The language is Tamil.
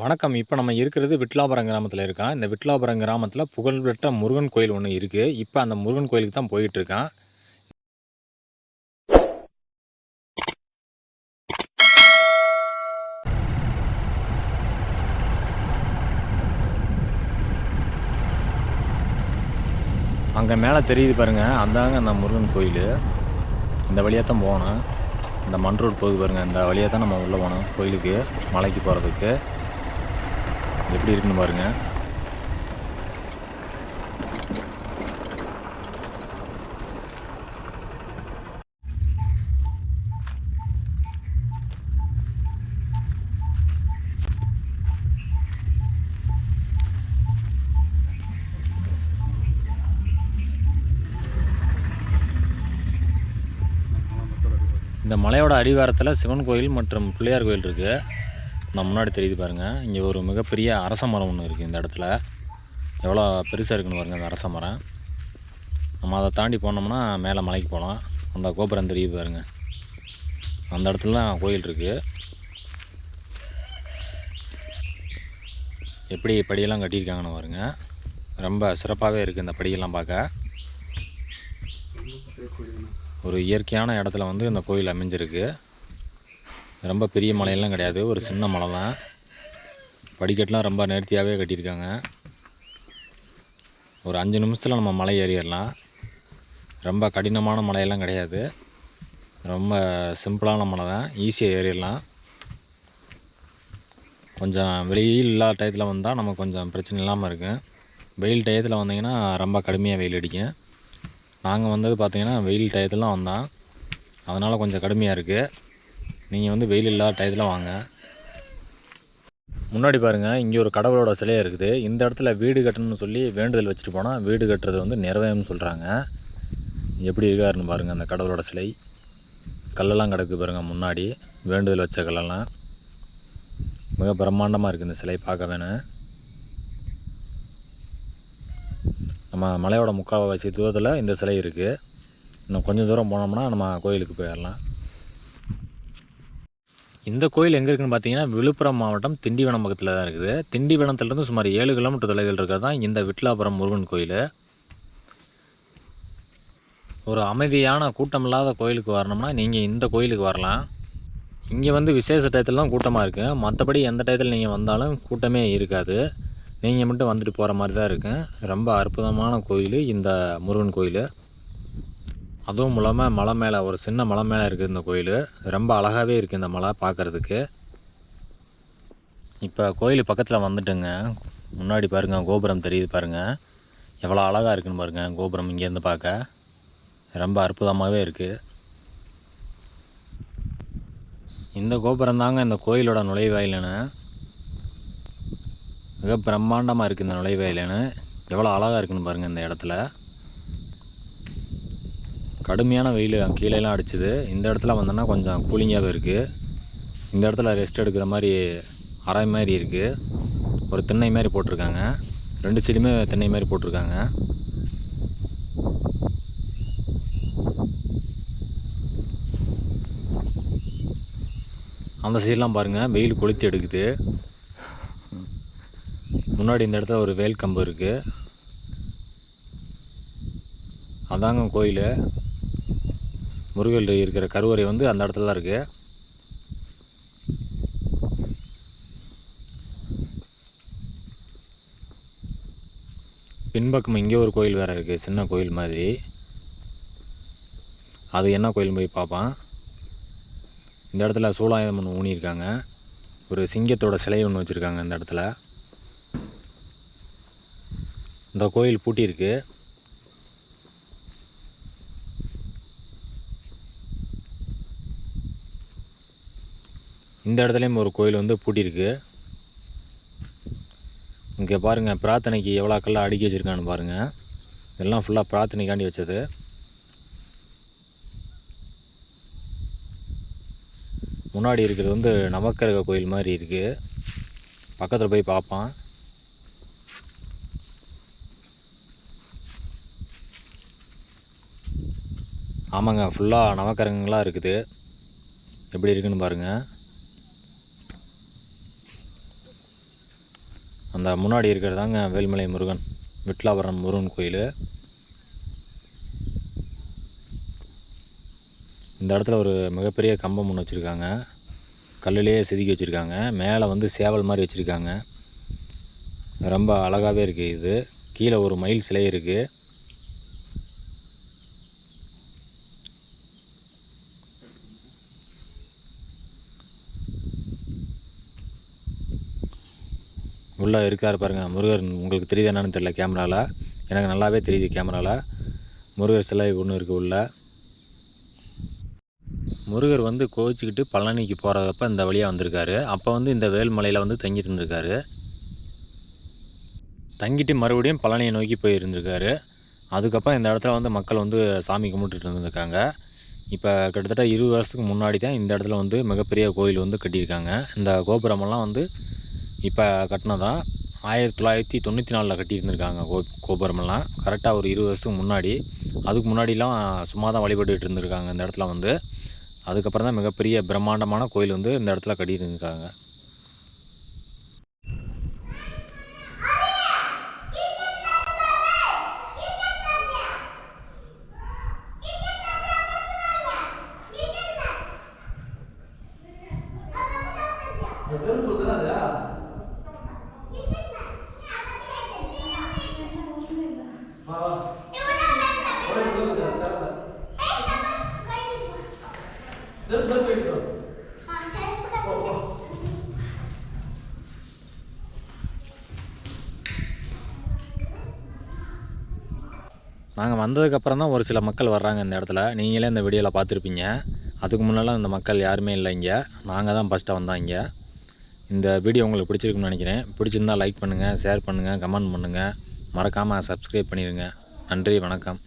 வணக்கம். இப்ப நம்ம இருக்கிறது விட்லாபுரம் கிராமத்தில இருக்கோம். இந்த விட்லாபுரம் கிராமத்தில புகழ்பெற்ற முருகன் கோயில் ஒண்ணு இருக்கு. இப்ப அந்த முருகன் கோயிலுக்கு தான் போயிட்டு இருக்கேன். அங்க மேல தெரியுது பாருங்க. அதாங்க அந்த முருகன் கோயிலு. இந்த வழியா தான் போகணும். இந்த மண் ரோடு போகுது பாருங்க. இந்த வழியா தான் நம்ம உள்ள போணும் கோயிலுக்கு, மலைக்கு போறதுக்கு. எப்படி இருக்குன்னு பாருங்க. இந்த மலையோட அடிவாரத்துல சிவன் கோயில் மற்றும் பிள்ளையார் கோயில் இருக்கு. நம்ம முன்னாடி தெரியுது பாருங்க. இங்க ஒரு மிகப்பெரிய அரச மரம் ஒண்ணு இருக்கு இந்த இடத்துல. எவ்வளோ பெருசா இருக்குன்னு பாருங்க அந்த அரச மரம். நம்ம அதை தாண்டி போனோம்னா மேலே மலைக்கு போகலாம். அந்த கோபுரம் தெரியுது பாருங்க. அந்த இடத்துல தான் கோயில் இருக்கு. எப்படி படியெல்லாம் கட்டியிருக்காங்கன்னு பாருங்க. ரொம்ப சிறப்பாகவே இருக்குது இந்த படியெல்லாம் பார்க்க. ஒரு இயற்கையான இடத்துல வந்து இந்த கோயில் அமைஞ்சிருக்கு. ரொம்ப பெரிய மலையெல்லாம் கிடையாது, ஒரு சின்ன மலை தான். படிக்கட்டுலாம் ரொம்ப நேர்த்தியாகவே கட்டியிருக்காங்க. ஒரு 5 நிமிஷத்தில் நம்ம மலை ஏறிடலாம். ரொம்ப கடினமான மலையெல்லாம் கிடையாது, ரொம்ப சிம்பிளான மலை தான், ஈஸியாக ஏறிடலாம். கொஞ்சம் வெயில் இல்லாத டயத்தில் வந்தால் நமக்கு கொஞ்சம் பிரச்சனை இல்லாமல் இருக்கும். வெயில் டயத்தில் வந்தீங்கன்னா ரொம்ப கடுமையாக வெயில் அடிக்கும். நாங்கள் வந்தது பார்த்திங்கன்னா வெயில் டயத்தில் தான் வந்தோம், அதனால் கொஞ்சம் கடுமையாக இருக்குது. நீங்கள் வந்து வெயில் இல்லாத டயத்தில் வாங்க. முன்னாடி பாருங்கள், இங்கே ஒரு கடவுளோட சிலையாக இருக்குது. இந்த இடத்துல வீடு கட்டணும்னு சொல்லி வேண்டுதல் வச்சுட்டு போனால் வீடு கட்டுறது வந்து நிறைவேறும்னு சொல்கிறாங்க. எப்படி இருக்காருன்னு பாருங்கள் அந்த கடவுளோட சிலை. கல்லெல்லாம் கிடக்கு பாருங்கள் முன்னாடி, வேண்டுதல் வச்ச கல்லெல்லாம். மிக பிரம்மாண்டமாக இருக்குது இந்த சிலை பார்க்க வேணும். நம்ம மலையோட முக்கால்வாசி தூரத்தில் இந்த சிலை இருக்குது. இன்னும் கொஞ்சம் தூரம் போனோம்னா நம்ம கோயிலுக்கு போயிடலாம். இந்த கோயில் எங்கே இருக்குதுன்னு பார்த்தீங்கன்னா விழுப்புரம் மாவட்டம் திண்டிவனம் பக்கத்தில் தான் இருக்குது. திண்டிவனத்துலேருந்து சுமார் 7 கிலோமீட்டர் தொலைவில் இருக்கிறது தான் இந்த விட்லாபுரம் முருகன் கோயில். ஒரு அமைதியான கூட்டமில்லாத கோயிலுக்கு வரணும்னா நீங்கள் இந்த கோயிலுக்கு வரலாம். இங்கே வந்து விசேஷ டயத்தில் தான் கூட்டமாக இருக்குது. மற்றபடி எந்த டயத்தில் நீங்கள் வந்தாலும் கூட்டமே இருக்காது. நீங்கள் மட்டும் வந்துட்டு போகிற மாதிரி தான் இருக்கும். ரொம்ப அற்புதமான கோயில் இந்த முருகன் கோயில். அதுவும் இல்லாமல் மலை மேலே, ஒரு சின்ன மலை மேலே இருக்குது இந்த கோயில். ரொம்ப அழகாகவே இருக்குது இந்த மலை பார்க்குறதுக்கு. இப்போ கோயில் பக்கத்தில் வந்துட்டுங்க. முன்னாடி பாருங்கள் கோபுரம் தெரியுது பாருங்கள். எவ்வளோ அழகாக இருக்குன்னு பாருங்கள் கோபுரம் இங்கேருந்து பார்க்க. ரொம்ப அற்புதமாகவே இருக்குது. இந்த கோபுரம் தாங்க இந்த கோயிலோட நுழைவாயிலுன்னு. மிக பிரம்மாண்டமாக இருக்குது இந்த நுழைவாயிலுன்னு. எவ்வளோ அழகாக இருக்குன்னு பாருங்கள் இந்த இடத்துல. கடுமையான வெயில் கீழேலாம் அடிச்சுது. இந்த இடத்துல வந்தோன்னா கொஞ்சம் கூலிங்காகவே இருக்குது. இந்த இடத்துல ரெஸ்ட் எடுக்கிற மாதிரி அறை மாதிரி இருக்குது. ஒரு திண்ணை மாதிரி போட்டிருக்காங்க. 2 சைடுமே திண்ணை மாதிரி போட்டிருக்காங்க. அந்த சைடெலாம் பாருங்கள் வெயில் கொளுத்தி எடுக்குது. முன்னாடி இந்த இடத்துல ஒரு வேல் கம்பு இருக்குது. அதாங்க கோயில். முருகல் இருக்கிற கருவறை வந்து அந்த இடத்துல தான் இருக்குது. பின்பக்கம் இங்கே ஒரு கோயில் வேறு இருக்குது, சின்ன கோயில் மாதிரி. அது என்ன கோயில் போய் பார்ப்பான். இந்த இடத்துல சூலாயுதம் ஒன்று ஊனியிருக்காங்க. ஒரு சிங்கத்தோட சிலை ஒன்று வச்சுருக்காங்க இந்த இடத்துல. இந்த கோயில் பூட்டியிருக்கு. இந்த இடத்துலையும் ஒரு கோயில் வந்து பூட்டியிருக்கு. இங்கே பாருங்கள் பிரார்த்தனைக்கு எவ்வளோ கல்லாம் அடுக்கி வச்சுருக்கான்னு பாருங்கள். இதெல்லாம் ஃபுல்லாக பிரார்த்தனைக்காண்டி வச்சது. முன்னாடி இருக்கிறது வந்து நவக்கிரக கோயில் மாதிரி இருக்குது. பக்கத்தில் போய் பார்ப்பான். ஆமாங்க, ஃபுல்லாக நவக்கிரகங்களாக இருக்குது. எப்படி இருக்குன்னு பாருங்கள். அந்த முன்னாடி இருக்கிறதாங்க வேல்மலை முருகன், விட்லாபுரம் முருகன் கோயில். இந்த இடத்துல ஒரு மிகப்பெரிய கம்பம் ஒன்று வச்சுருக்காங்க, கல்லுலேயே செதுக்கி வச்சுருக்காங்க. மேலே வந்து சேவல் மாதிரி வச்சுருக்காங்க. ரொம்ப அழகாகவே இருக்குது. இது கீழே ஒரு மயில் சிலை இருக்குது. உள்ளே இருக்கார் பாருங்கள் முருகர். உங்களுக்கு தெரியுது என்னன்னு தெரியல கேமராவில், எனக்கு நல்லாவே தெரியுது கேமராவில். முருகர் சிலை ஒன்று இருக்குது உள்ள. முருகர் வந்து கோவிச்சுக்கிட்டு பழனிக்கு போகிறதப்ப இந்த வழியாக வந்திருக்காரு. அப்போ வந்து இந்த வேல்மலையில் வந்து தங்கிட்டு இருந்திருக்காரு. தங்கிட்டு மறுபடியும் பழனியை நோக்கி போயிருந்திருக்காரு. அதுக்கப்புறம் இந்த இடத்துல வந்து மக்கள் வந்து சாமி கும்பிட்டுட்டு இருந்திருக்காங்க. இப்போ கிட்டத்தட்ட 20 வருஷத்துக்கு முன்னாடி தான் இந்த இடத்துல வந்து மிகப்பெரிய கோயில் வந்து கட்டியிருக்காங்க. இந்த கோபுரமெல்லாம் வந்து இப்போ கட்டினதான் 1994 கட்டியிருந்திருக்காங்க. கோபுரமெல்லாம் கரெக்டாக ஒரு 20 வருஷத்துக்கு முன்னாடி. அதுக்கு முன்னாடிலாம் சும்மா தான் வழிபட்டுட்டு இருந்திருக்காங்க இந்த இடத்துல வந்து. அதுக்கப்புறம் தான் மிகப்பெரிய பிரம்மாண்டமான கோயில் வந்து இந்த இடத்துல கட்டியிருந்திருக்காங்க. நாங்கள் வந்ததுக்கப்புறம் தான் ஒரு சில மக்கள் வர்றாங்க இந்த இடத்துல. நீங்களே இந்த வீடியோவில் பார்த்துருப்பீங்க. அதுக்கு முன்னெல்லாம் இந்த மக்கள் யாருமே இல்லை இங்கே. நாங்கள் தான் ஃபஸ்ட்டாக வந்தோம் இங்கே. இந்த வீடியோ உங்களுக்கு பிடிச்சிருக்குன்னு நினைக்கிறேன். பிடிச்சிருந்தால் லைக் பண்ணுங்கள், ஷேர் பண்ணுங்கள், கமெண்ட் பண்ணுங்கள். மறக்காமல் சப்ஸ்கிரைப் பண்ணிடுங்க. நன்றி, வணக்கம்.